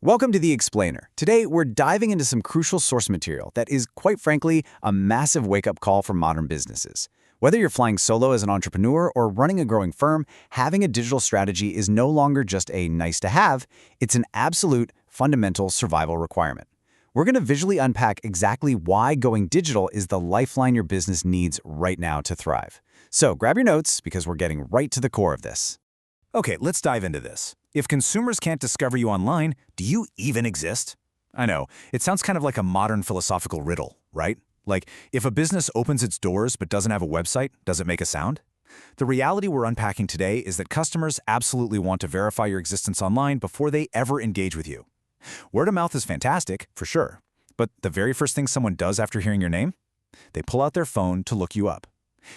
Welcome to The Explainer. Today, we're diving into some crucial source material that is, quite frankly, a massive wake-up call for modern businesses. Whether you're flying solo as an entrepreneur or running a growing firm, having a digital strategy is no longer just a nice-to-have, it's an absolute, fundamental survival requirement. We're going to visually unpack exactly why going digital is the lifeline your business needs right now to thrive. So grab your notes, because we're getting right to the core of this. Okay, let's dive into this. If consumers can't discover you online, do you even exist? I know, it sounds kind of like a modern philosophical riddle, right? Like, if a business opens its doors but doesn't have a website, does it make a sound? The reality we're unpacking today is that customers absolutely want to verify your existence online before they ever engage with you. Word of mouth is fantastic, for sure. But the very first thing someone does after hearing your name? They pull out their phone to look you up.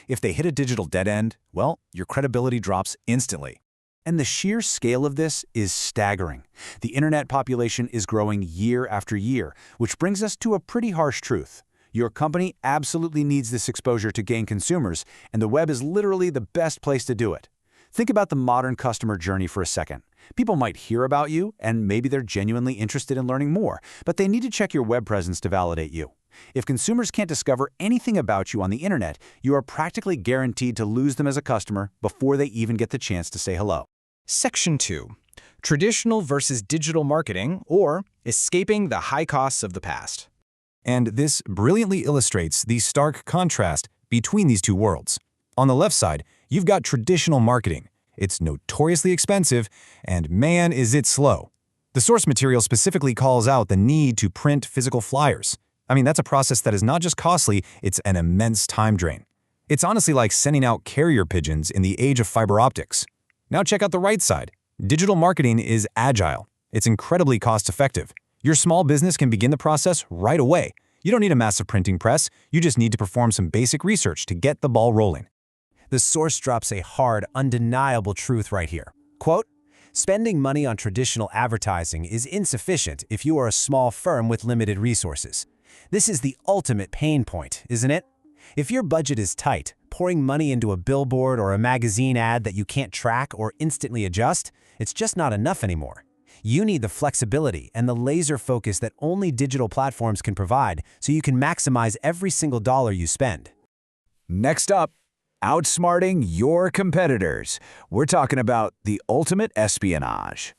If they hit a digital dead end, well, your credibility drops instantly. And the sheer scale of this is staggering. The internet population is growing year after year, which brings us to a pretty harsh truth. Your company absolutely needs this exposure to gain consumers, and the web is literally the best place to do it. Think about the modern customer journey for a second. People might hear about you, and maybe they're genuinely interested in learning more, but they need to check your web presence to validate you. If consumers can't discover anything about you on the internet, you are practically guaranteed to lose them as a customer before they even get the chance to say hello. Section 2. Traditional versus digital marketing, or escaping the high costs of the past. And this brilliantly illustrates the stark contrast between these two worlds. On the left side, you've got traditional marketing. It's notoriously expensive, and man, is it slow. The source material specifically calls out the need to print physical flyers. I mean, that's a process that is not just costly, it's an immense time drain. It's honestly like sending out carrier pigeons in the age of fiber optics. Now check out the right side. Digital marketing is agile. It's incredibly cost-effective. Your small business can begin the process right away. You don't need a massive printing press. You just need to perform some basic research to get the ball rolling. The source drops a hard, undeniable truth right here. Quote, "Spending money on traditional advertising is insufficient if you are a small firm with limited resources. This is the ultimate pain point, isn't it? If your budget is tight, pouring money into a billboard or a magazine ad that you can't track or instantly adjust, it's just not enough anymore. You need the flexibility and the laser focus that only digital platforms can provide, so you can maximize every single dollar you spend." Next up, outsmarting your competitors. We're talking about the ultimate espionage.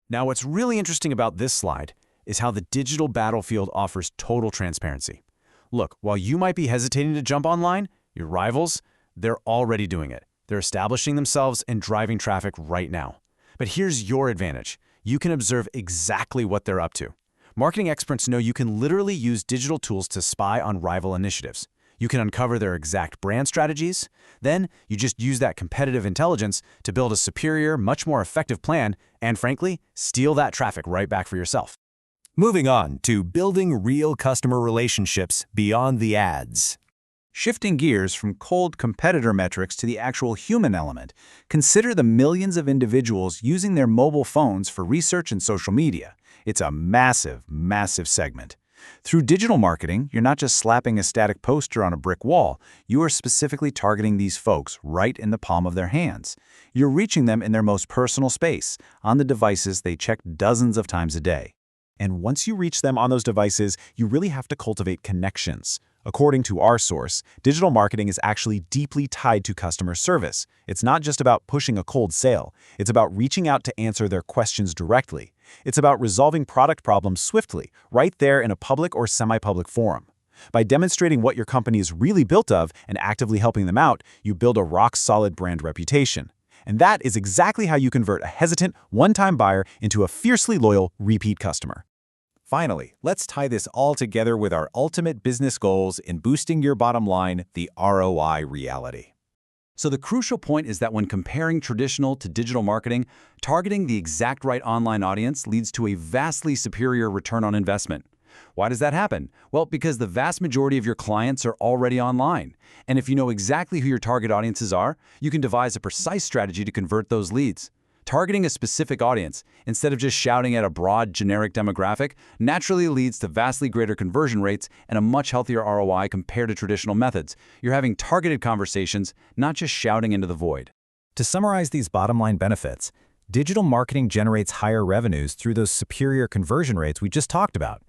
Now, what's really interesting about this slide is how the digital battlefield offers total transparency. Look, while you might be hesitating to jump online, your rivals, they're already doing it. They're establishing themselves and driving traffic right now. But here's your advantage. You can observe exactly what they're up to. Marketing experts know you can literally use digital tools to spy on rival initiatives. You can uncover their exact brand strategies. Then you just use that competitive intelligence to build a superior, much more effective plan, and frankly, steal that traffic right back for yourself. Moving on to building real customer relationships beyond the ads. Shifting gears from cold competitor metrics to the actual human element, consider the millions of individuals using their mobile phones for research and social media. It's a massive, massive segment. Through digital marketing, you're not just slapping a static poster on a brick wall, you are specifically targeting these folks right in the palm of their hands. You're reaching them in their most personal space, on the devices they check dozens of times a day. And once you reach them on those devices, you really have to cultivate connections. According to our source, digital marketing is actually deeply tied to customer service. It's not just about pushing a cold sale. It's about reaching out to answer their questions directly. It's about resolving product problems swiftly, right there in a public or semi-public forum. By demonstrating what your company is really built of and actively helping them out, you build a rock-solid brand reputation. And that is exactly how you convert a hesitant, one-time buyer into a fiercely loyal, repeat customer. Finally, let's tie this all together with our ultimate business goals in boosting your bottom line, the ROI reality. So the crucial point is that when comparing traditional to digital marketing, targeting the exact right online audience leads to a vastly superior return on investment. Why does that happen? Well, because the vast majority of your clients are already online. And if you know exactly who your target audiences are, you can devise a precise strategy to convert those leads. Targeting a specific audience, instead of just shouting at a broad, generic demographic, naturally leads to vastly greater conversion rates and a much healthier ROI compared to traditional methods. You're having targeted conversations, not just shouting into the void. To summarize these bottom-line benefits, Digital marketing generates higher revenues through those superior conversion rates we just talked about.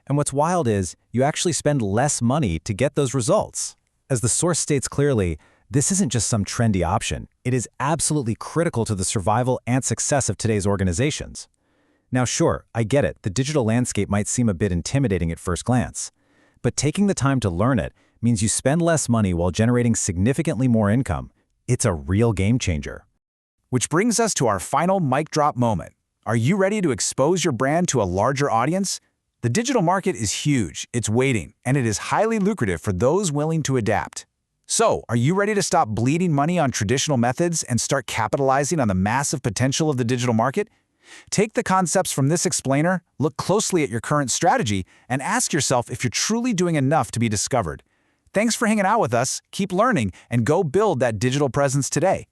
And what's wild is you actually spend less money to get those results. As the source states clearly, this isn't just some trendy option. It is absolutely critical to the survival and success of today's organizations. Now sure, I get it, the digital landscape might seem a bit intimidating at first glance. But taking the time to learn it means you spend less money while generating significantly more income. It's a real game changer. Which brings us to our final mic drop moment. Are you ready to expose your brand to a larger audience? The digital market is huge, it's waiting, and it is highly lucrative for those willing to adapt. So, are you ready to stop bleeding money on traditional methods and start capitalizing on the massive potential of the digital market? Take the concepts from this explainer, look closely at your current strategy, and ask yourself if you're truly doing enough to be discovered. Thanks for hanging out with us, keep learning, and go build that digital presence today.